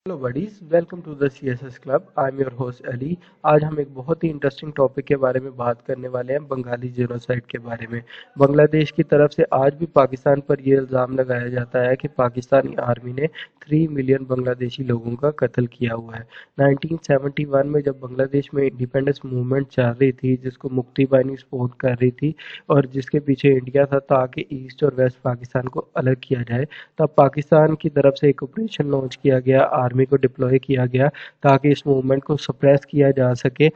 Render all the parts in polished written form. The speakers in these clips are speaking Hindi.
Hello buddies, welcome to the CSS club. I am your host Ali. आज हम एक बहुत ही इंटरेस्टिंग टॉपिक के बारे में बात करने वाले हैं, बंगाली जेनोसाइड के बारे में। बांग्लादेश की तरफ से आज भी पाकिस्तान पर यह इल्ज़ाम लगाया जाता है कि पाकिस्तानी आर्मी ने 3 मिलियन बांग्लादेशी लोगों का कत्ल किया हुआ है। 1971 में जब बांग्लादेश में इंडिपेंडेंस मूवमेंट चल रही थी, जिसको मुक्ति बाहिनी सपोर्ट कर रही थी और जिसके पीछे इंडिया था ताकि ईस्ट और वेस्ट पाकिस्तान को अलग किया जाए, तब पाकिस्तान की तरफ से एक ऑपरेशन लॉन्च किया गया, आर्मी को डिप्लॉय किया गया ताकि इस मूवमेंट को सप्रेस किया जा सके।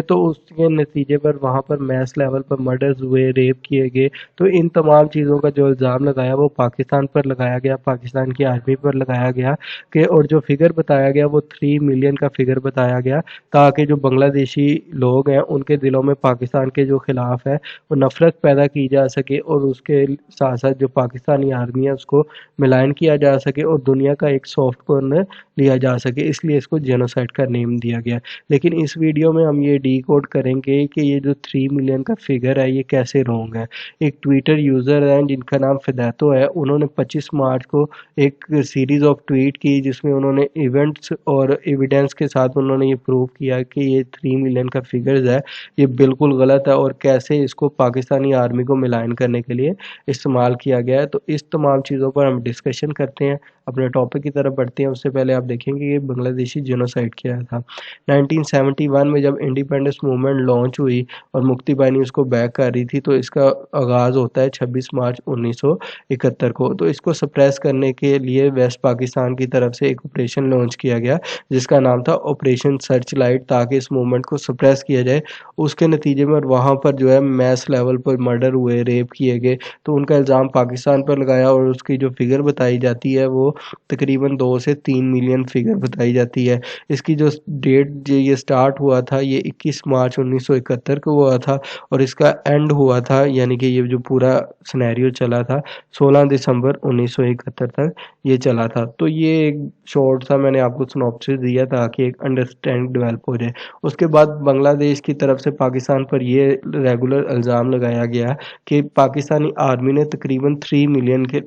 तो उसके नतीजे पर वहाँ पर मैस लेवल पर मर्डर्स हुए, रेप किए गए। तो इन तमाम चीज़ों का जो इल्ज़ाम लगाया वो पाकिस्तान पर लगाया गया, पाकिस्तान की आर्मी पर लगाया गया कि और जो फिगर बताया गया वो 3 मिलियन का फिगर बताया गया, ताकि जो बांग्लादेशी लोग हैं उनके दिलों में पाकिस्तान के जो खिलाफ है वो नफरत पैदा की जा सके और उसके साथ साथ जो पाकिस्तानी आर्मी है उसको मिलान किया जा सके और दुनिया का एक सॉफ्ट कॉर्नर लिया जा सके, इसलिए इसको जेनोसाइड का नेम दिया गया। लेकिन इस वीडियो में हम ये डीकोड करेंगे कि ये जो 3 मिलियन का फिगर है ये कैसे रॉन्ग है। एक ट्विटर यूज़र है जिनका नाम फिदैतो है, उन्होंने 25 मार्च को एक सीरीज ऑफ ट्वीट की जिसमें उन्होंने इवेंट्स और एविडेंस के साथ उन्होंने ये प्रूव किया कि ये 3 मिलियन का फिगर्स है ये बिल्कुल गलत है और कैसे इसको पाकिस्तानी आर्मी को मिलान करने के लिए इस्तेमाल किया गया है। तो इस तमाम चीज़ों पर हम डिस्कशन करते हैं, अपने टॉपिक की तरफ बढ़ते हैं। उससे पहले आप देखेंगे कि बांग्लादेशी जेनोसाइड क्या था। 1971 में जब इंडिपेंडेंस मूवमेंट लॉन्च हुई और मुक्ति बाहिनी उसको बैक कर रही थी, तो इसका आगाज़ होता है 26 मार्च 1971 को। तो इसको सप्रेस करने के लिए वेस्ट पाकिस्तान की तरफ से एक ऑपरेशन लॉन्च किया गया जिसका नाम था ऑपरेशन सर्च लाइट, ताकि इस मूवमेंट को सप्रेस किया जाए। उसके नतीजे में वहाँ पर जो है मैस लेवल पर मर्डर हुए, रेप किए गए। तो उनका इल्ज़ाम पाकिस्तान पर लगाया और उसकी जो फिगर बताई जाती है वो तकरीबन 2 से 3 मिलियन फिगर बताई जाती है। इसकी जो डेट जो ये स्टार्ट हुआ था ये 21 मार्च 1971 को हुआ था और इसका एंड हुआ था, यानी कि ये जो पूरा सिनेरियो चला था 16 दिसंबर 1971 तक ये चला था। तो ये एक शॉर्ट सा मैंने आपको सिनॉप्सिस दिया ताकि एक अंडरस्टैंडिंग डेवलप हो जाए। उसके बाद बांग्लादेश की तरफ से पाकिस्तान पर ये रेगुलर इल्ज़ाम लगाया गया कि पाकिस्तानी आर्मी ने तकरीबन 3 मिलियन के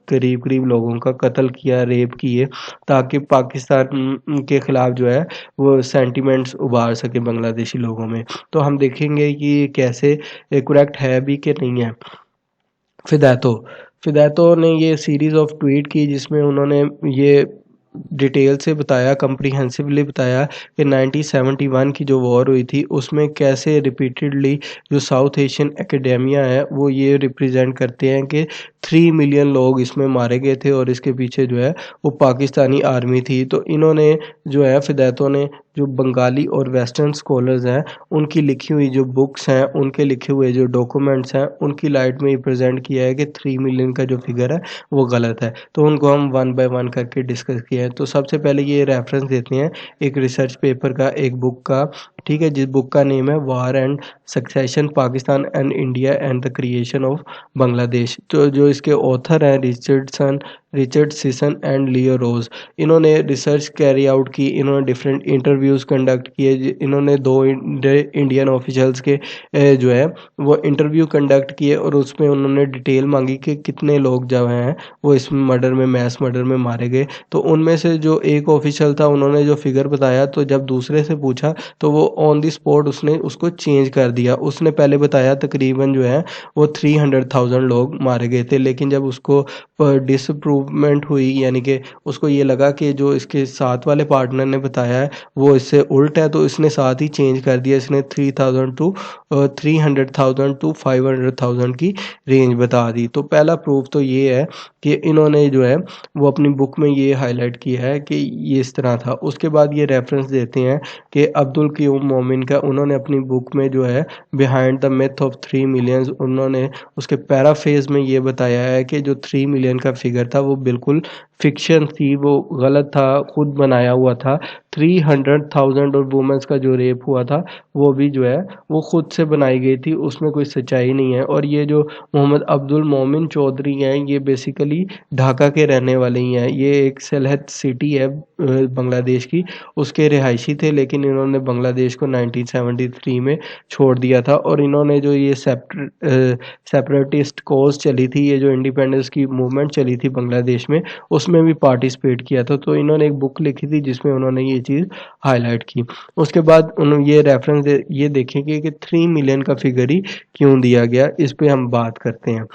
करीब करीब लोगों का कत्ल किया, रेप किए, ताकि पाकिस्तान के खिलाफ जो है वो सेंटिमेंट्स उभार सके बांग्लादेशी लोगों में। तो हम देखेंगे कि ये कैसे करेक्ट है भी कि नहीं है। फिदैतो फिदैतो ने ये सीरीज ऑफ ट्वीट की जिसमें उन्होंने ये डिटेल से बताया, कम्प्रीहेंसिवली बताया कि 1971 की जो वॉर हुई थी उसमें कैसे रिपीटेडली जो साउथ एशियन एकेडेमिया है वो ये रिप्रेजेंट करते हैं कि 3 मिलियन लोग इसमें मारे गए थे और इसके पीछे जो है वो पाकिस्तानी आर्मी थी। तो इन्होंने जो है फिदैतो ने जो बंगाली और वेस्टर्न स्कॉलर्स हैं उनकी लिखी हुई जो बुक्स हैं, उनके लिखे हुए जो डॉक्यूमेंट्स हैं, उनकी लाइट में प्रेजेंट किया है कि 3 मिलियन का जो फिगर है वो गलत है। तो उनको हम वन बाय वन करके डिस्कस किया है। तो सबसे पहले ये रेफरेंस देते हैं एक रिसर्च पेपर का, एक बुक का, ठीक है, जिस बुक का नेम है war and succession Pakistan and India and the creation of Bangladesh. तो जो इसके ऑथर हैं Richard Sisson and Leo Rose. इन्होंने रिसर्च कैरी आउट की, इन्होंने डिफरेंट इंटरव्यूज़ कंडक्ट किए, इन्होंने 2 इंडियन ऑफिशियल्स के जो है वो इंटरव्यू कंडक्ट किए और उसमें उन्होंने डिटेल मांगी कि कितने लोग जो हैं वो इस मर्डर में, मैस मर्डर में मारे गए। तो उनमें से जो एक ऑफिशियल था उन्होंने जो फिगर बताया, तो जब दूसरे से पूछा तो वो ऑन द स्पॉट उसने उसको चेंज कर दिया। उसने पहले बताया तकरीबन जो है वो 300,000 लोग मारे गए थे, लेकिन जब उसको डिसअप्रूवमेंट हुई, यानी कि उसको ये लगा कि जो इसके साथ वाले पार्टनर ने बताया है वो इससे उल्ट है, तो इसने साथ ही चेंज कर दिया। इसने 300,000 टू 500,000 की रेंज बता दी। तो पहला प्रूफ तो ये है कि इन्होंने जो है वो अपनी बुक में ये हाईलाइट किया है कि ये इस तरह था। उसके बाद ये रेफरेंस देते हैं कि अब्दुल क़य्यूम मोमिन का, उन्होंने अपनी बुक में जो है behind the myth of 3 millions, उन्होंने उसके पैराफ्रेज में ये बताया है कि जो 3 मिलियन का फिगर था वो बिल्कुल फिक्शन थी, वो गलत था, खुद बनाया हुआ था। 300,000 और वुमेन्स का जो रेप हुआ था वो भी जो है वो खुद से बनाई गई थी, उसमें कोई सच्चाई नहीं है। और ये जो मोहम्मद अब्दुल मोमिन चौधरी हैं ये बेसिकली ढाका के रहने वाले ही हैं। ये एक सलहट सिटी है बांग्लादेश की, उसके रिहायशी थे, लेकिन इन्होंने बांग्लादेश को 1973 में छोड़ दिया था। और इन्होंने जो ये सेपरेटिस्ट कॉज चली थी, ये जो इंडिपेंडेंस की मूवमेंट चली थी बांग्लादेश में, उसमें उसमें भी पार्टिसिपेट किया था। तो इन्होंने एक बुक लिखी थी जिसमें उन्होंने ये चीज़ हाईलाइट की। उसके बाद उन्होंने ये रेफरेंस ये देखेंगे कि 3 मिलियन का फिगर ही क्यों दिया गया, इस पे हम बात करते हैं।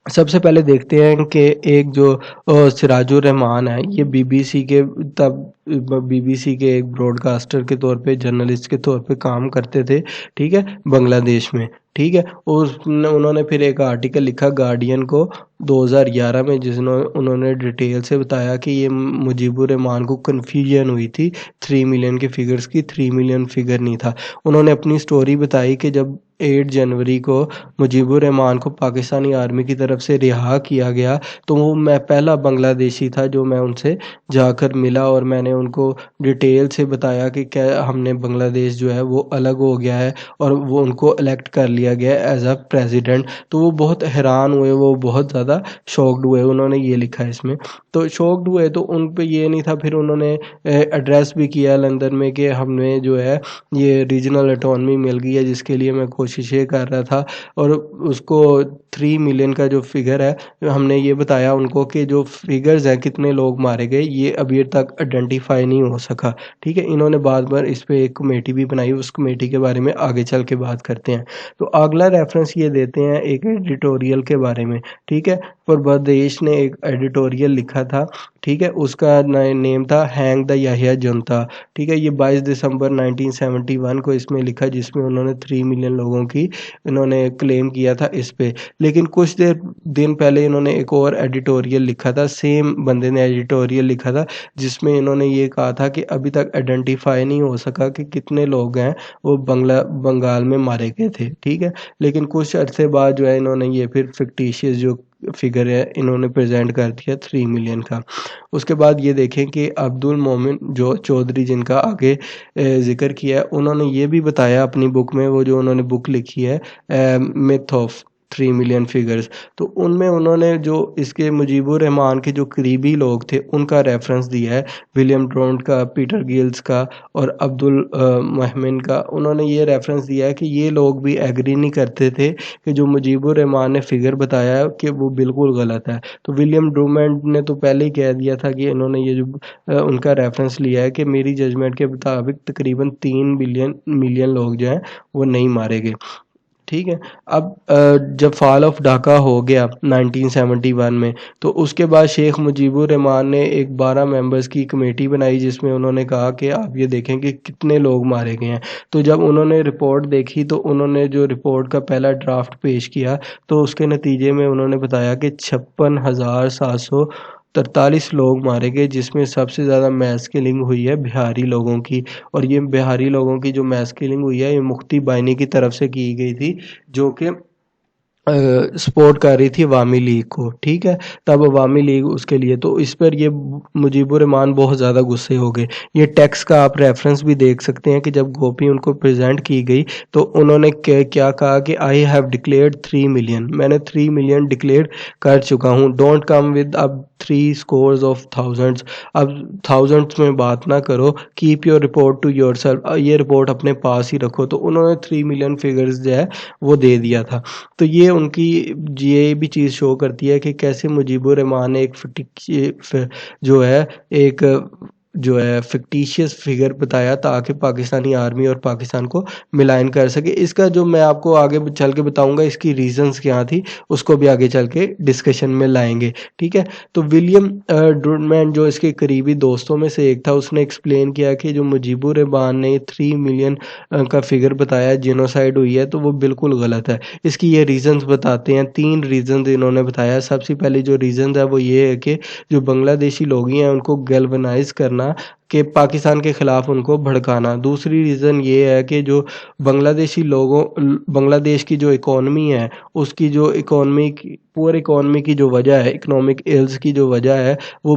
सबसे पहले देखते हैं कि एक जो सिराजुर रहमान है, ये बीबीसी के तब बीबीसी के एक ब्रॉडकास्टर के तौर पे, जर्नलिस्ट के तौर पे काम करते थे, ठीक है, बांग्लादेश में, ठीक है। और उन्होंने फिर एक आर्टिकल लिखा गार्डियन को 2011 में, जिसमें उन्होंने डिटेल से बताया कि ये मुजीबुर रहमान को कन्फ्यूजन हुई थी 3 मिलियन के फिगर्स की, 3 मिलियन फिगर नहीं था। उन्होंने अपनी स्टोरी बताई कि जब 8 जनवरी को मुजीबुर रहमान को पाकिस्तानी आर्मी की तरफ से रिहा किया गया, तो वो मैं पहला बांग्लादेशी था जो मैं उनसे जाकर मिला, और मैंने उनको डिटेल से बताया कि क्या हमने बांग्लादेश जो है वो अलग हो गया है और वो उनको इलेक्ट कर लिया गया है एज अ प्रेसिडेंट। तो वो बहुत हैरान हुए, वो बहुत ज़्यादा शॉक्ड हुए, उन्होंने ये लिखा है इसमें। तो शॉक्ड हुए तो उन पे ये नहीं था, फिर उन्होंने एड्रेस भी किया लंदन में कि हमें जो है ये रीजनल ऑटोनमी मिल गई है, जिसके लिए मैं कोशिशें कर रहा था। और उसको 3 मिलियन का जो फिगर है, हमने ये बताया उनको कि जो फिगर्स हैं कितने लोग मारे गए, ये अभी तक आइडेंटिफाई नहीं हो सका, ठीक है। इन्होंने बार इस पे एक कमेटी भी बनाई, उस कमेटी के बारे में आगे चल के बात करते हैं। तो अगला रेफरेंस ये देते हैं एक एडिटोरियल के बारे में, ठीक है। प्रभादेश ने एक एडिटोरियल लिखा था, ठीक है, उसका नेम था हैंग द याहिया जनता, ठीक है। ये 22 दिसंबर 1971 को इसमें लिखा, जिसमें उन्होंने 3 मिलियन लोगों की इन्होंने क्लेम किया था इस पे। लेकिन कुछ दिन पहले इन्होंने एक और एडिटोरियल लिखा था, सेम बंदे ने एडिटोरियल लिखा था, जिसमें इन्होंने ये कहा था कि अभी तक आइडेंटिफाई नहीं हो सका कि कितने लोग हैं वो बंगाल में मारे गए थे, ठीक है। लेकिन कुछ अरसे बाद जो है इन्होंने ये फिर फिक्टिशियस जो फिगर है इन्होंने प्रेजेंट कर दिया 3 मिलियन का। उसके बाद ये देखें कि अब्दुल मोमिन जो चौधरी, जिनका आगे जिक्र किया है, उन्होंने ये भी बताया अपनी बुक में, वो जो उन्होंने बुक लिखी है मिथ ऑफ 3 मिलियन फिगर्स, तो उनमें उन्होंने जो इसके मुजीबुर रहमान के जो करीबी लोग थे उनका रेफरेंस दिया है, विलियम ड्रोंट का, पीटर गिल्स का और अब्दुल महमिन का। उन्होंने ये रेफरेंस दिया है कि ये लोग भी एग्री नहीं करते थे कि जो मुजीबुर रहमान ने फिगर बताया है कि वो बिल्कुल गलत है। तो विलियम ड्रूमेंट ने तो पहले ही कह दिया था कि इन्होंने ये जो उनका रेफरेंस लिया है कि मेरी जजमेंट के मुताबिक तकरीबन 3 मिलियन लोग जो हैं वो नहीं मारे गए, ठीक है। अब जब फॉल ऑफ ढाका हो गया 1971 में, तो उसके बाद शेख मुजीबुर रहमान ने एक 12 मेंबर्स की कमेटी बनाई, जिसमें उन्होंने कहा कि आप ये देखें कि कितने लोग मारे गए हैं। तो जब उन्होंने रिपोर्ट देखी, तो उन्होंने जो रिपोर्ट का पहला ड्राफ्ट पेश किया, तो उसके नतीजे में उन्होंने बताया कि 56,743 लोग मारे गए, जिसमें सबसे ज़्यादा मैस किलिंग हुई है बिहारी लोगों की। और ये बिहारी लोगों की जो मैस किलिंग हुई है, ये मुफ्ती बाइनी की तरफ से की गई थी, जो कि सपोर्ट कर रही थी अवामी लीग को, ठीक है। तब अवामी लीग उसके लिए, तो इस पर ये मुजीबुर रहमान बहुत ज़्यादा गुस्से हो गए। ये टेक्स्ट का आप रेफरेंस भी देख सकते हैं कि जब गोपी उनको प्रेजेंट की गई, तो उन्होंने क्या कहा कि आई हैव डिक्लेयर्ड 3 मिलियन, मैंने 3 मिलियन डिक्लेयर कर चुका हूँ। डोंट कम विद अब 3 scores of thousands, अब थाउजेंड्स में बात ना करो, keep your report to yourself, ये रिपोर्ट अपने पास ही रखो। तो उन्होंने 3 मिलियन फिगर्स जो है वो दे दिया था। तो ये उनकी ये भी चीज़ शो करती है कि कैसे मुजीबुर रहमान ने जो है एक जो है फिक्टिशियस फिगर बताया, ताकि पाकिस्तानी आर्मी और पाकिस्तान को मिलान कर सके। इसका जो मैं आपको आगे चल के बताऊंगा, इसकी रीजंस क्या थी, उसको भी आगे चल के डिस्कशन में लाएंगे, ठीक है। तो विलियम ड्रूमैन जो इसके करीबी दोस्तों में से एक था, उसने एक्सप्लेन किया कि जो मुजीबुर रहमान ने 3 मिलियन का फिगर बताया जेनोसाइड हुई है, तो वो बिल्कुल गलत है। इसकी ये रीजंस बताते हैं, 3 रीजंस इन्होंने बताया। सबसे पहले जो रीजन है वो ये है कि जो बांग्लादेशी लोग हैं उनको गैल्वनाइज करना, कि पाकिस्तान के खिलाफ उनको भड़काना। दूसरी रीज़न ये है कि जो बांग्लादेश की जो इकॉनमी है, उसकी जो पुअर इकॉनमी की जो वजह है, इकोनॉमिक इल्स की जो वजह है, वो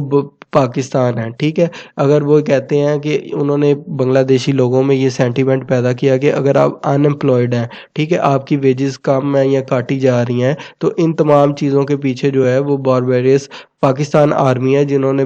पाकिस्तान है, ठीक है। अगर वो कहते हैं कि उन्होंने बांग्लादेशी लोगों में ये सेंटीमेंट पैदा किया कि अगर आप अनएम्प्लॉयड हैं, ठीक है, आपकी वेजेस कम है या काटी जा रही हैं, तो इन तमाम चीज़ों के पीछे जो है वो बारबेरियस पाकिस्तान आर्मी है, जिन्होंने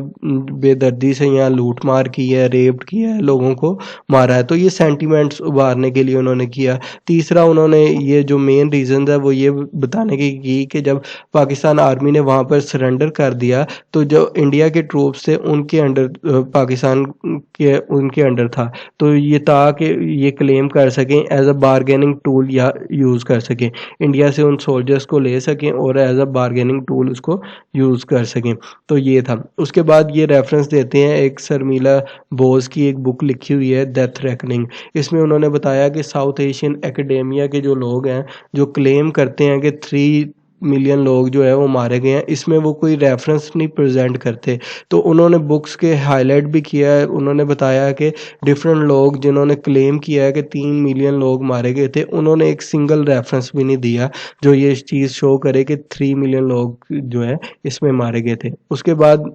बेदर्दी से यहाँ लूट मार की है, रेप किया है, लोगों को मारा है। तो ये सेंटीमेंट्स उभारने के लिए उन्होंने किया। तीसरा, उन्होंने ये जो मेन रीज़न है वो ये बताने की कि जब पाकिस्तान आर्मी ने वहाँ पर सरेंडर कर दिया, तो जो इंडिया के ट्रूप्स थे उनके अंडर पाकिस्तान के उनके अंडर था। तो ये ताकि ये क्लेम कर सकें एज अ बारगेनिंग टूल या यूज़ कर सकें, इंडिया से उन सोल्जर्स को ले सकें और एज अ बारगेनिंग टूल उसको यूज़ कर सकें। तो ये था। उसके बाद ये रेफरेंस देते हैं, एक शर्मिला बोस की एक बुक लिखी हुई है डेथ रेकनिंग। इसमें उन्होंने बताया कि साउथ एशियन एकेडेमिया के जो लोग हैं जो क्लेम करते हैं कि 3 मिलियन लोग जो है वो मारे गए हैं, इसमें वो कोई रेफरेंस नहीं प्रेजेंट करते। तो उन्होंने बुक्स के हाईलाइट भी किया है। उन्होंने बताया कि डिफरेंट लोग जिन्होंने क्लेम किया है कि 3 मिलियन लोग मारे गए थे, उन्होंने एक सिंगल रेफरेंस भी नहीं दिया जो ये चीज़ शो करे कि 3 मिलियन लोग जो है इसमें मारे गए थे। उसके बाद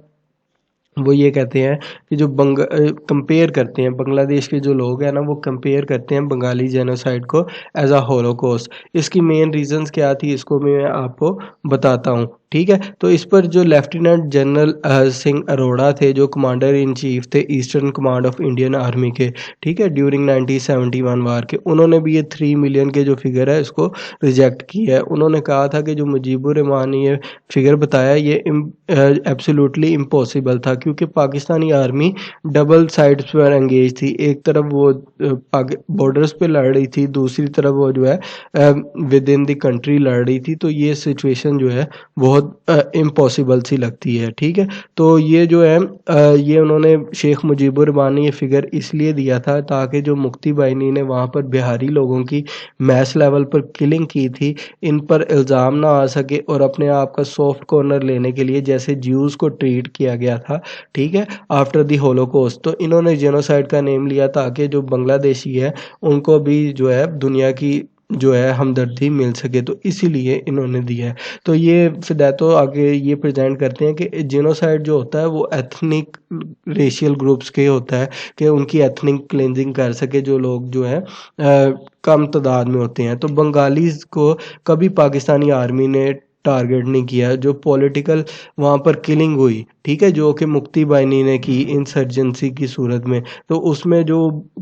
वो ये कहते हैं कि जो कंपेयर करते हैं, बांग्लादेश के जो लोग हैं ना वो कंपेयर करते हैं बंगाली जेनोसाइड को एज अ होलोकॉस्ट। इसकी मेन रीजंस क्या थी इसको मैं आपको बताता हूँ, ठीक है। तो इस पर जो लेफ्टिनेंट जनरल सिंह अरोड़ा थे, जो कमांडर इन चीफ थे eastern command of Indian army के, ठीक है, ड्यूरिंग 1971 वार के, उन्होंने भी ये 3 मिलियन के जो फिगर है इसको रिजेक्ट किया है। उन्होंने कहा था कि जो मुजीबुर रहमान ने ये फिगर बताया ये एब्सोल्युटली इम्पॉसिबल था, क्योंकि पाकिस्तानी आर्मी डबल साइड्स पर एंगेज थी। एक तरफ वो बॉर्डर्स पे लड़ रही थी, दूसरी तरफ वो जो है विद इन द कंट्री लड़ रही थी। तो ये सिचुएशन जो है बहुत इम्पॉसिबल सी लगती है, ठीक है। तो ये जो है ये उन्होंने शेख मुजीबुर रहमान ने ये फिगर इसलिए दिया था ताकि जो मुक्ति बाहिनी ने वहाँ पर बिहारी लोगों की मैस लेवल पर किलिंग की थी, इन पर इल्ज़ाम ना आ सके और अपने आप का सॉफ्ट कॉर्नर लेने के लिए जैसे ज्यूज़ को ट्रीट किया गया था, ठीक है, आफ्टर दी होलोकॉस्ट, तो इन्होंने जेनोसाइड का नेम लिया ताकि जो बांग्लादेशी है उनको भी जो है दुनिया की जो है हमदर्दी मिल सके, तो इसीलिए इन्होंने दिया है। तो ये फिदैतो आगे ये प्रेजेंट करते हैं कि जेनोसाइड जो होता है वो एथनिक रेशियल ग्रुप्स के होता है कि उनकी एथनिक क्लेंजिंग कर सके जो लोग जो है कम तादाद में होते हैं। तो बंगालीज को कभी पाकिस्तानी आर्मी ने टारगेट नहीं किया। जो पॉलिटिकल वहाँ पर किलिंग हुई, ठीक है, जो कि मुक्ति बाहिनी ने की इंसर्जेंसी की सूरत में, तो उसमें जो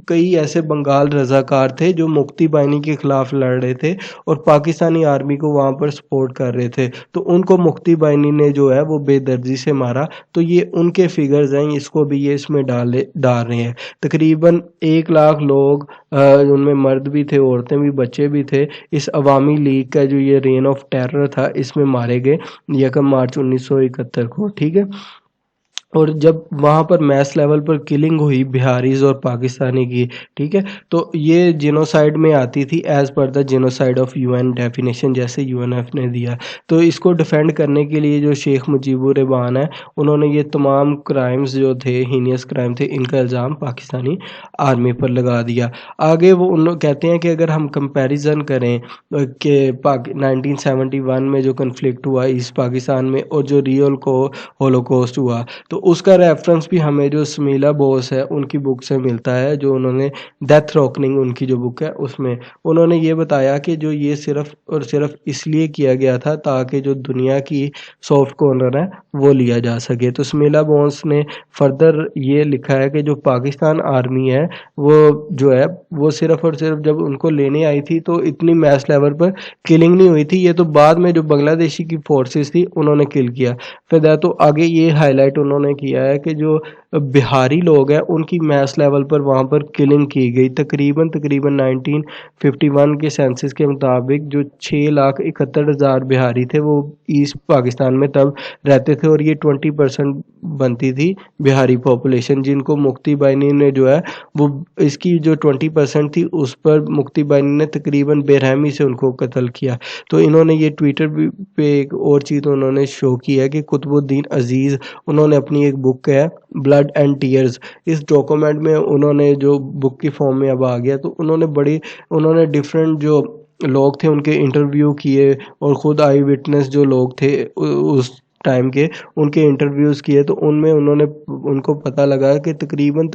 कई ऐसे बंगाल रजाकार थे जो मुक्ति बाहिनी के खिलाफ लड़ रहे थे और पाकिस्तानी आर्मी को वहाँ पर सपोर्ट कर रहे थे, तो उनको मुक्ति बाहिनी ने जो है वो बेदर्दी से मारा। तो ये उनके फिगर्स हैं, इसको भी ये इसमें डाल रहे हैं। तकरीबन 1 लाख लोग, उनमें मर्द भी थे, औरतें भी, बच्चे भी थे, इस अवामी लीग का जो ये रेन ऑफ टेरर था इसमें मारे गए 1 मार्च 1971 को, ठीक है। और जब वहाँ पर मैस लेवल पर किलिंग हुई बिहारीज और पाकिस्तानी की, ठीक है, तो ये जिनोसाइड में आती थी as per the genocide of UN definition, जैसे यूएनएफ ने दिया। तो इसको डिफेंड करने के लिए जो शेख मुजीबुर रहमान है उन्होंने ये तमाम क्राइम्स जो थे, हीनियस क्राइम थे, इनका इल्ज़ाम पाकिस्तानी आर्मी पर लगा दिया। आगे वो उन लोग कहते हैं कि अगर हम कंपैरिजन करें कि 1971 में जो कन्फ्लिक्ट हुआ ईस्ट पाकिस्तान में और जो रियल को होलोकॉस्ट हुआ, तो उसका रेफरेंस भी हमें जो शर्मिला बोस है उनकी बुक से मिलता है। जो उन्होंने डेथ रेकनिंग उनकी जो बुक है उसमें उन्होंने ये बताया कि जो ये सिर्फ और सिर्फ इसलिए किया गया था ताकि जो दुनिया की सॉफ्ट कॉर्नर है वो लिया जा सके। तो शर्मिला बोस ने फर्दर ये लिखा है कि जो पाकिस्तान आर्मी है वो जो है वो सिर्फ और सिर्फ जब उनको लेने आई थी तो इतनी मैस लेवल पर किलिंग नहीं हुई थी, ये तो बाद में जो बांग्लादेशी की फोर्सेस थी उन्होंने किल किया। फिर तो आगे ये हाईलाइट उन्होंने किया है कि जो बिहारी लोग हैं उनकी मैस लेवल पर वहाँ पर किलिंग की गई। तकरीबन 1951 के सेंसस के मुताबिक जो 6,71,000 बिहारी थे वो ईस्ट पाकिस्तान में तब रहते थे और ये 20% बनती थी बिहारी पॉपुलेशन, जिनको मुक्ति बाहिनी ने जो है वो इसकी जो 20% थी उस पर मुक्ति बाहिनी ने तकरीबन बेरहमी से उनको कत्ल किया। तो इन्होंने ये ट्विटर पे एक और चीज़ उन्होंने शो की है कि कुतुबुद्दीन अजीज़, उन्होंने अपनी एक बुक है ब्लड एंड टीयर्स, इस डॉक्यूमेंट में उन्होंने जो बुक की फॉर्म में अब आ गया, तो उन्होंने डिफरेंट जो लोग थे उनके इंटरव्यू किए और ख़ुद आई विटनेस जो लोग थे उस टाइम के उनके इंटरव्यूज़ किए। तो उनमें उनको पता लगा कि तकरीबन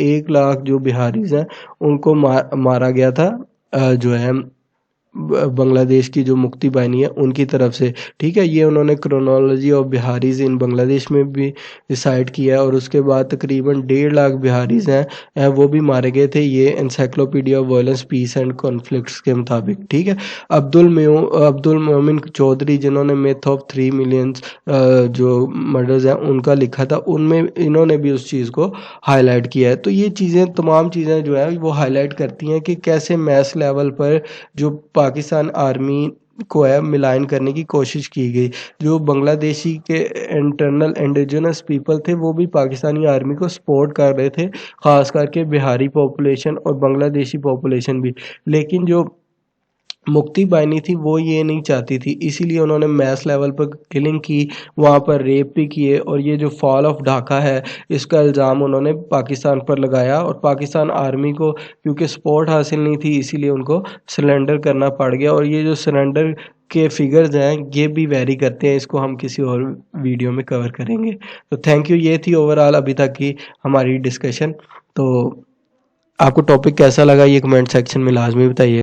1 लाख जो बिहारीज हैं उनको मारा गया था जो है बांग्लादेश की जो मुक्ति बाहिनी है उनकी तरफ से, ठीक है। ये उन्होंने क्रोनोलॉजी ऑफ बिहारीज इन बांग्लादेश में भी डिसाइड किया है और उसके बाद तकरीबन 1.5 लाख बिहारीज हैं वो भी मारे गए थे, ये encyclopedia of violence peace and conflicts के मुताबिक, ठीक है। अब्दुल मोमिन चौधरी जिन्होंने मिथ ऑफ 3 मिलियन जो मर्डर्स हैं उनका लिखा था, उनमें इन्होंने भी उस चीज़ को हाईलाइट किया है। तो ये चीज़ें, तमाम चीज़ें जो है वो हाईलाइट करती हैं कि कैसे मैस लेवल पर जो पाकिस्तान आर्मी को है मिलान करने की कोशिश की गई। जो बांग्लादेशी के इंटरनल इंडिजिनस पीपल थे वो भी पाकिस्तानी आर्मी को सपोर्ट कर रहे थे, ख़ास करके बिहारी पॉपुलेशन और बांग्लादेशी पॉपुलेशन भी। लेकिन जो मुक्ति बाहिनी थी वो ये नहीं चाहती थी, इसीलिए उन्होंने मैस लेवल पर किलिंग की, वहाँ पर रेप भी किए और ये जो फॉल ऑफ ढाका है इसका इल्ज़ाम उन्होंने पाकिस्तान पर लगाया और पाकिस्तान आर्मी को क्योंकि सपोर्ट हासिल नहीं थी इसीलिए उनको सरेंडर करना पड़ गया। और ये जो सरेंडर के फिगर्स हैं ये भी वेरी करते हैं, इसको हम किसी और वीडियो में कवर करेंगे। तो थैंक यू, ये थी ओवरऑल अभी तक की हमारी डिस्कशन। तो आपको टॉपिक कैसा लगा ये कमेंट सेक्शन में लाजमी बताइए।